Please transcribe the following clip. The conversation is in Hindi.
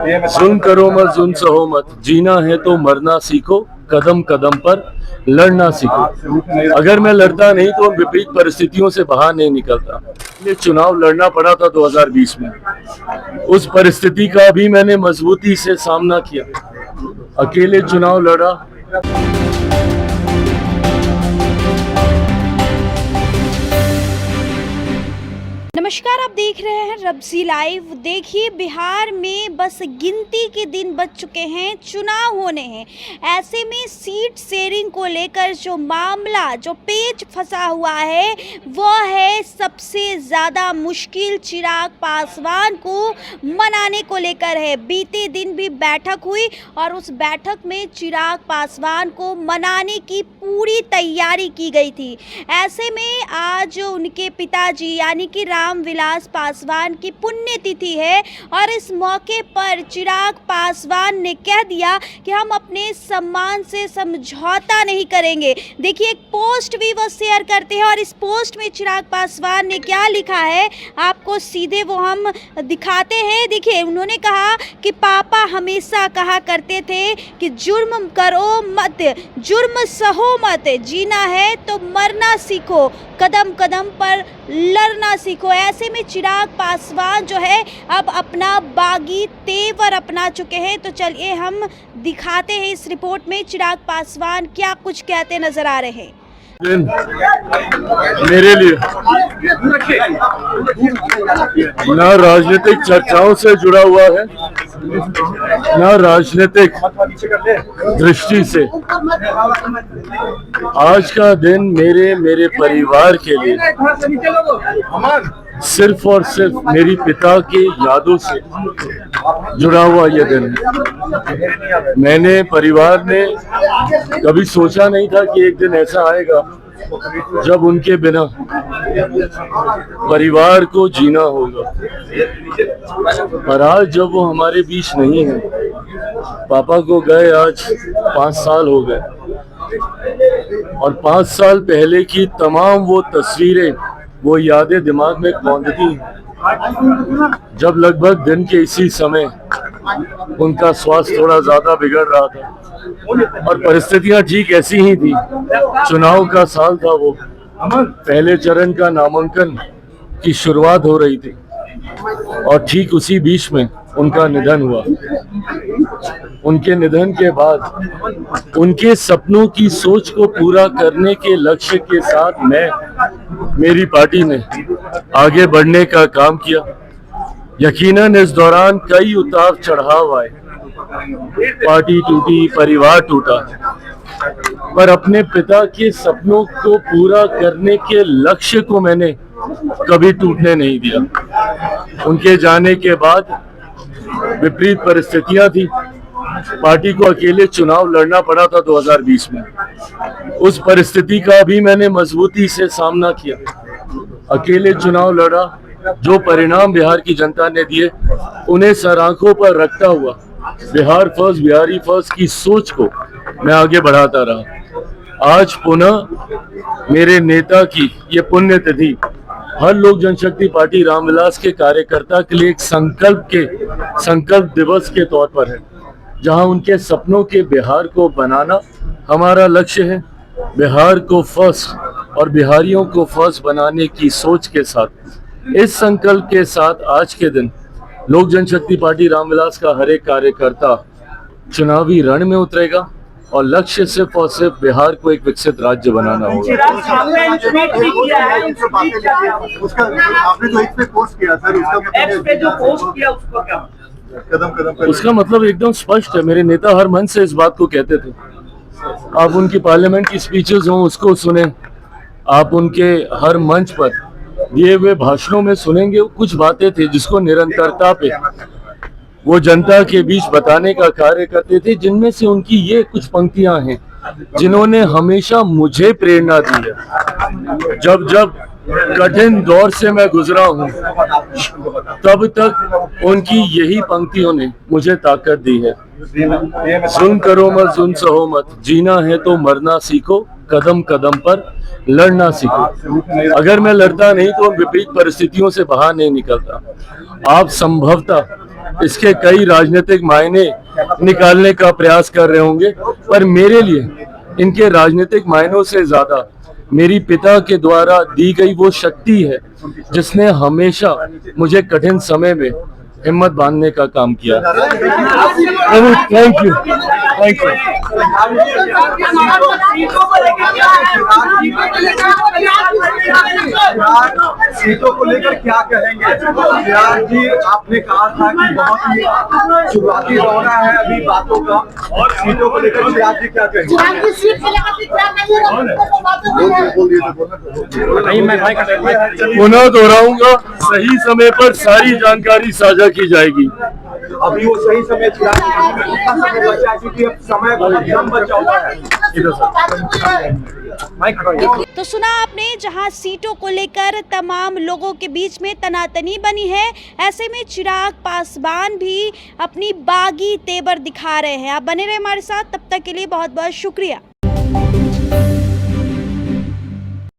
जुल्म करो मत, जुल्म सहो मत, जीना है तो मरना सीखो, कदम कदम पर लड़ना सीखो। अगर मैं लड़ता नहीं तो विपरीत परिस्थितियों से बाहर नहीं निकलता। ये चुनाव लड़ना पड़ा था 2020 में, उस परिस्थिति का भी मैंने मजबूती से सामना किया, अकेले चुनाव लड़ा। नमस्कार, आप देख रहे हैं रब्जी लाइव। देखिए, बिहार में बस गिनती के दिन बच चुके हैं, चुनाव होने हैं। ऐसे में सीट शेयरिंग को लेकर जो मामला, जो पेच फंसा हुआ है, वो है सबसे ज़्यादा मुश्किल चिराग पासवान को मनाने को लेकर है। बीते दिन भी बैठक हुई और उस बैठक में चिराग पासवान को मनाने की पूरी तैयारी की गई थी। ऐसे में आज उनके पिताजी यानी कि रामविलास पासवान की पुण्यतिथि है और इस मौके पर चिराग पासवान ने कह दिया कि हम अपने सम्मान से समझौता नहीं करेंगे। देखिए, एक पोस्ट भी वो शेयर करते हैं और इस पोस्ट में चिराग पासवान ने क्या लिखा है, आपको सीधे वो हम दिखाते हैं। देखिए, उन्होंने कहा कि पापा हमेशा कहा करते थे कि जुर्म करो मत, जुर्म सहो मत, जीना है तो मरना सीखो, कदम कदम पर लड़ना सीखो। ऐसे में चिराग पासवान जो है अब अपना बागी तेवर अपना चुके हैं। तो चलिए हम दिखाते हैं इस रिपोर्ट में चिराग पासवान क्या कुछ कहते नजर आ रहे हैं। मेरे लिए ना राजनीतिक चर्चाओं से जुड़ा हुआ है, ना राजनीतिक दृष्टि से। आज का दिन मेरे परिवार के लिए सिर्फ और सिर्फ मेरी पिता की यादों से जुड़ा हुआ यह दिन है। मैंने, परिवार ने कभी सोचा नहीं था कि एक दिन ऐसा आएगा जब उनके बिना परिवार को जीना होगा। पर आज जब वो हमारे बीच नहीं है, पापा को गए आज 5 साल हो गए और 5 साल पहले की तमाम वो तस्वीरें, वो यादें दिमाग में कौंधती हैं। जब लगभग दिन के इसी समय उनका स्वास्थ्य थोड़ा ज्यादा बिगड़ रहा था और परिस्थितियां ठीक ऐसी ही थी। चुनाव का साल था, वो पहले चरण का नामांकन की शुरुआत हो रही थी और ठीक उसी बीच में उनका निधन हुआ। उनके निधन के बाद उनके सपनों की सोच को पूरा करने के लक्ष्य के साथ मेरी पार्टी ने आगे बढ़ने का काम किया। यकीनन इस दौरान कई उतार चढ़ाव आए, पार्टी टूटी, परिवार टूटा, पर अपने पिता के सपनों को पूरा करने के लक्ष्य को मैंने कभी टूटने नहीं दिया। उनके जाने के बाद विपरीत परिस्थितियां थी, पार्टी को अकेले चुनाव लड़ना पड़ा था 2020 में। उस परिस्थिति का भी मैंने मजबूती से सामना किया, अकेले चुनाव लड़ा। जो परिणाम बिहार की जनता ने दिए, उन्हें सर आंखों पर रखता हुआ बिहार फर्स्ट, बिहारी फर्स्ट की सोच को मैं आगे बढ़ाता रहा। आज पुनः मेरे नेता की ये पुण्यतिथि हर लोक जनशक्ति पार्टी रामविलास के कार्यकर्ता के लिए एक संकल्प दिवस के तौर पर है, जहां उनके सपनों के बिहार को बनाना हमारा लक्ष्य है। बिहार को फर्स्ट और बिहारियों को फर्स्ट बनाने की सोच के साथ, इस संकल्प के साथ आज के दिन लोक जनशक्ति पार्टी रामविलास का हर एक कार्यकर्ता चुनावी रण में उतरेगा और लक्ष्य सिर्फ और सिर्फ बिहार को एक विकसित राज्य बनाना होगा। उसका मतलब एकदम स्पष्ट है, मेरे नेता हर मंच से इस बात को कहते थे। आप उनकी पार्लियामेंट की स्पीचेस हों, उसको सुने, आप उनके हर मंच पर दिए हुए भाषणों में सुनेंगे, कुछ बातें थी जिसको निरंतरता पे वो जनता के बीच बताने का कार्य करते थे, जिनमें से उनकी ये कुछ पंक्तियां हैं जिन्होंने हमेशा मुझे प्रेरणा दी है। जब जब कठिन दौर से मैं गुजरा हूं, तब तक उनकी यही पंक्तियों ने मुझे ताकत दी है। जुल्म करो मत, जुल्म सहो मत, जीना है तो मरना सीखो, कदम कदम पर लड़ना सीखूं। अगर मैं लड़ता नहीं तो विपरीत परिस्थितियों से बाहर नहीं निकलता। आप संभवतः इसके कई राजनीतिक मायने निकालने का प्रयास कर रहे होंगे, पर मेरे लिए इनके राजनीतिक मायनों से ज्यादा मेरी पिता के द्वारा दी गई वो शक्ति है जिसने हमेशा मुझे कठिन समय में हिम्मत बांधने का काम किया। Thank you, thank you. सीटों को लेकर क्या कहेंगे? चिराग जी, आपने कहा था कि बहुत ही शुरुआती दौरा है अभी बातों का, और सीटों को लेकर चिराग जी क्या कहेंगे? पुनः दोहराऊंगा, सही समय पर सारी जानकारी साझा की जाएगी। अभी वो सही समय चिराग जी कितना समय बचा है, क्योंकि अब समय बहुत कम बचा हुआ है। तो सुना आपने, जहां सीटों को लेकर तमाम लोगों के बीच में तनातनी बनी है, ऐसे में चिराग पासवान भी अपनी बागी तेवर दिखा रहे हैं। आप बने रहे हमारे साथ, तब तक के लिए बहुत बहुत शुक्रिया।